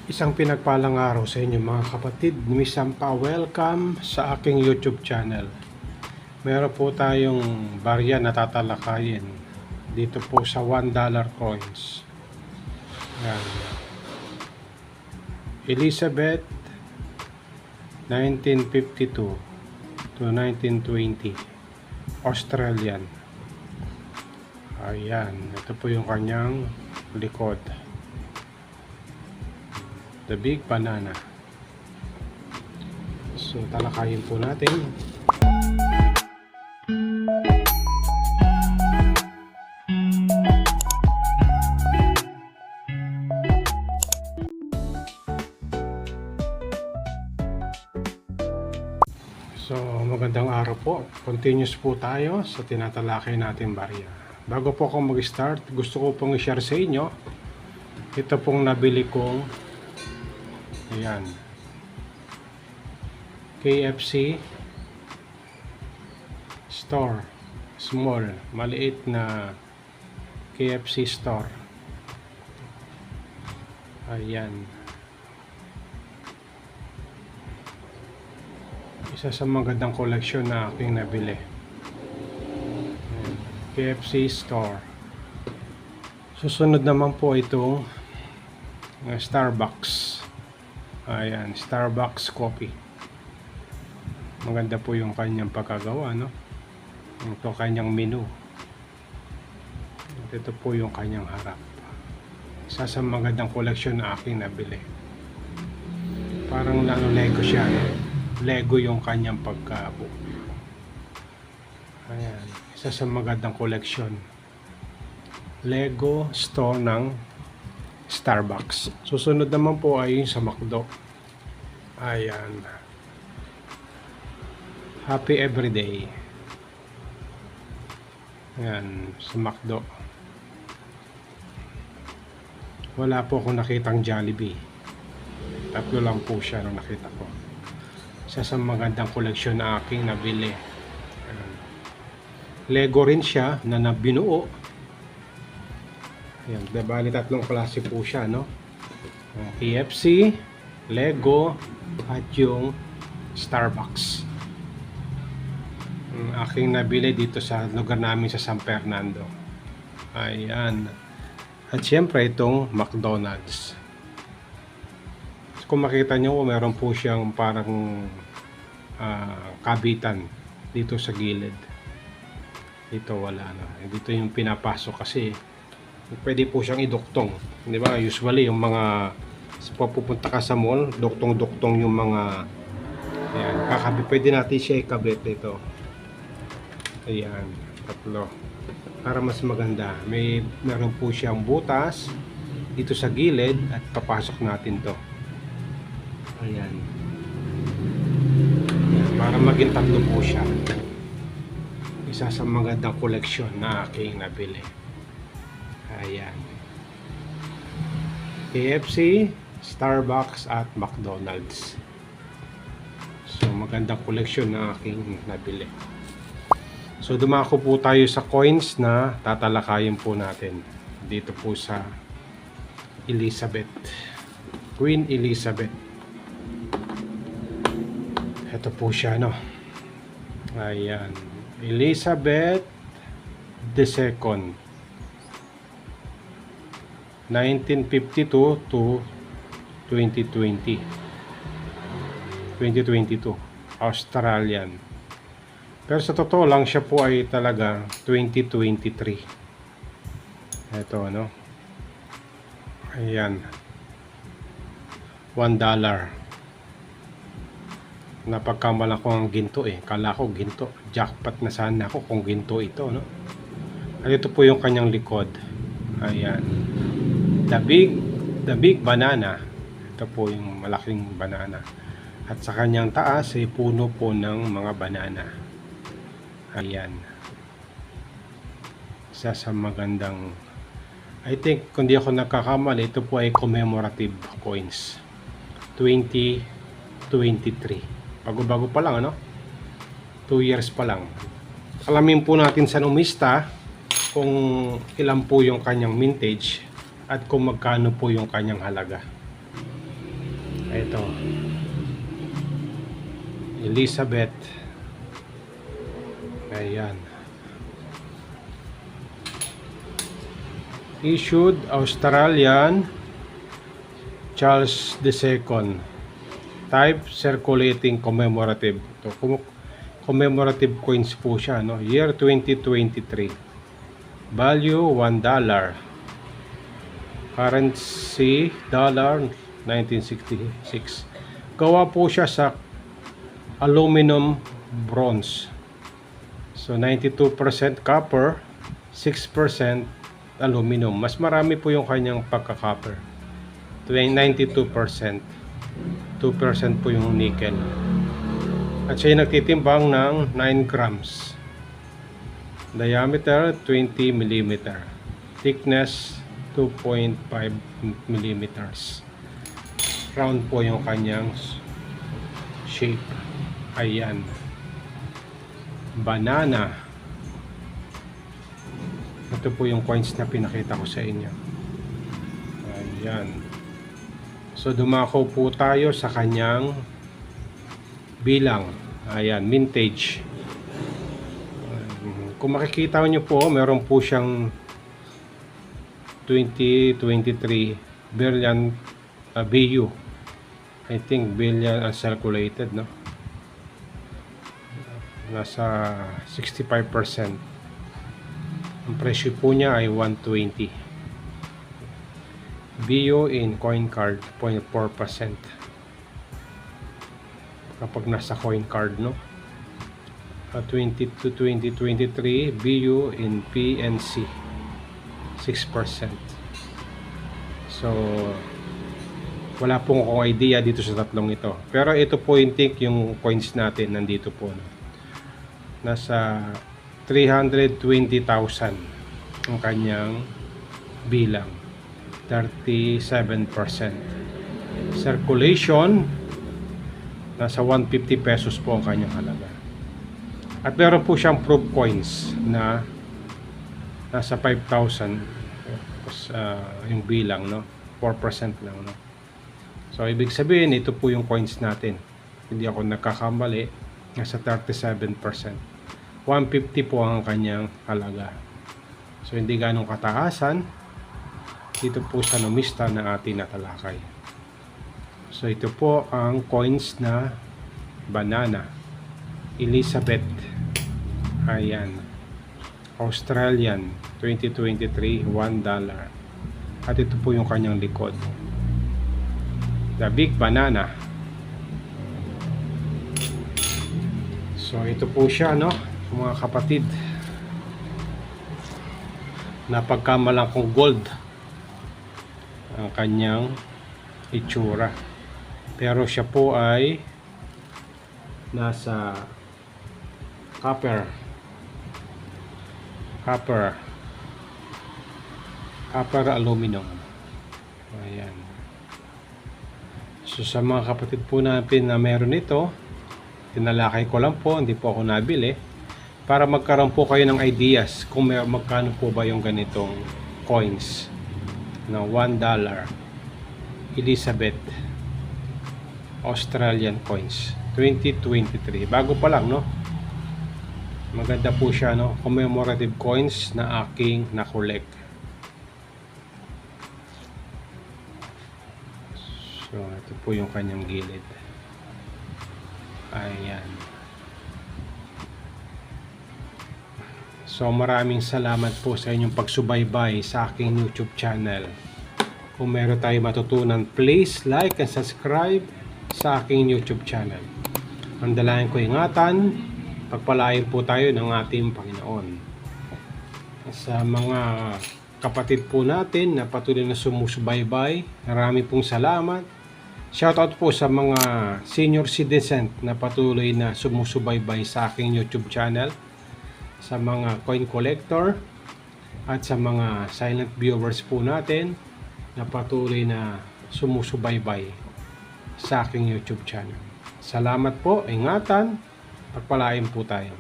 Isang pinagpalang araw sa inyo mga kapatid. Miss Sampa, welcome sa aking YouTube channel. Meron po tayong barya na tatalakayin dito po sa $1 coins. Yan. Elizabeth 1952 to 1920 Australian. Ayan, ito po yung kanyang likod. The Big Banana. So, talakayin po natin. So, magandang araw po. Continuous po tayo sa tinatalakay natin barya. Bago po ako mag-start, gusto ko pong i-share sa inyo ito pong nabili kong ayan, KFC store, small, maliit na KFC store. Ayan, isa sa magandang koleksyon na aking nabili. Ayan, KFC store. Susunod naman po itong Starbucks. Ayan, Starbucks coffee. Maganda po yung kanyang pagkagawa, no? Ito kanyang menu. Ito po yung kanyang harap. Isa sa magandang koleksyon na aking nabili. Parang Lego siya, no? Lego yung kanyang pagkabuo. Ayan, isa sa magandang koleksyon. Lego store ng Starbucks. Susunod naman po ay sa McDo. Ayan. Happy Everyday. Ayan, sa McDo. Wala po akong nakitang Jollibee. Tatlo lang po siya nung nakita ko. Isa sa magandang koleksyon na aking nabili. Ayan. Lego rin siya na nabinuo. Ayan, bali tatlong klase po siya, no? KFC, Lego, at yung Starbucks. Ang aking nabili dito sa lugar namin sa San Fernando. Ayan. At syempre itong McDonald's. Kung makita nyo, meron po siyang parang kabitan dito sa gilid. Dito wala na. Dito yung pinapasok kasi pwede po siyang iduktong, di ba? Usually yung mga pupunta ka sa mall, duktong-duktong yung mga ayan, pwede natin siya ikabit dito. Ayan, tatlo para mas maganda. Meron po siyang butas dito sa gilid at papasok natin to. Ayan, para maging tatlo po siya. Isa sa magandang koleksyon na aking nabili. Ayan, KFC, Starbucks at McDonald's. So magandang koleksyon na aking nabili. So dumako po tayo sa coins na tatalakayin po natin dito po sa Elizabeth, Queen Elizabeth. Ito po siya, no? Ayan, Elizabeth II 1952 to 2022 Australian. Pero sa totoo lang siya po ay talaga 2023. Ito, ano? Ayan, $1. Napagkamala ko ang ginto eh. Kala ko ginto. Jackpot na sana ako kung ginto ito, no? At ito po yung kanyang likod. Ayan, The Big Banana. Ito po yung malaking banana. At sa kanyang taas ay puno po ng mga banana. Ayan. Isa sa magandang, I think, kung di ako nagkakamali, ito po ay commemorative coins. 2023. Bago-bago pa lang, ano? 2 years pa lang. Alamin po natin sa numista kung ilan po yung kanyang mintage at kung magkano po yung kanyang halaga. Ito, Elizabeth. Ayan. Issued Australian Charles II. Type circulating commemorative. Ito, commemorative coins po siya, no? Year 2023. Value $1. Currency dollar 1966. Gawa po siya sa aluminum bronze. So 92% copper, 6% aluminum. Mas marami po yung kanyang pagka-copper. 92%. 2% po yung nickel. At siya nagtitimbang ng 9 grams. Diameter 20 mm. Thickness 2.5 mm. Round po yung kanyang shape. Ayan. Banana. Ito po yung coins na pinakita ko sa inyo. Ayan. So dumako po tayo sa kanyang bilang. Ayan, vintage. Kung makikita nyo po, meron po siyang 2023 billion BU. I think billion uncirculated, no? Nasa 65%. Ang presyo po niya ay 120. BU in coin card 0.4%. Kapag nasa coin card, no? 20 to 2023 BU in PNC 6%. So wala pong akong idea dito sa tatlong ito. Pero ito po yung coins natin nandito po, no? Nasa 320,000 ang kanyang bilang. 37%. Circulation nasa 150 pesos po ang kanyang halaga. At meron po siyang proof coins na nasa 5,000 yung bilang, no? 4% lang, no? So ibig sabihin ito po yung coins natin. Hindi ako nagkakamali, nasa 37%. 150 po ang kanyang halaga. So hindi ganong kataasan dito po sa numista na ating natalakay. So ito po ang coins na banana Elizabeth. Ayan, Australian 2023 $1. At ito po yung kanyang likod, the big banana. So ito po siya, no, mga kapatid. Napagkamalang kong gold ang kanyang itsura, pero siya po ay nasa copper aluminum. Ayan. So sa mga kapatid po natin na meron ito, tinalakay ko lang po, hindi po ako nabili, para magkaroon po kayo ng ideas kung magkano po ba yung ganitong coins na $1 Elizabeth Australian coins 2023. Bago pa lang, no? Maganda po siya, no? Commemorative coins na aking na-collect. So ito po yung kanyang gilid. Ayan. So maraming salamat po sa inyong pagsubaybay sa aking YouTube channel. Kung meron tayo matutunan, please like and subscribe sa aking YouTube channel. Ang dalangin ko, ingatan, pagpalain po tayo ng ating Panginoon. Sa mga kapatid po natin na patuloy na sumusubaybay, marami pong salamat. Shoutout po sa mga senior citizen na patuloy na sumusubaybay sa aking YouTube channel, sa mga coin collector at sa mga silent viewers po natin na patuloy na sumusubaybay sa aking YouTube channel. Salamat po, ingatan, pagpalain po tayo.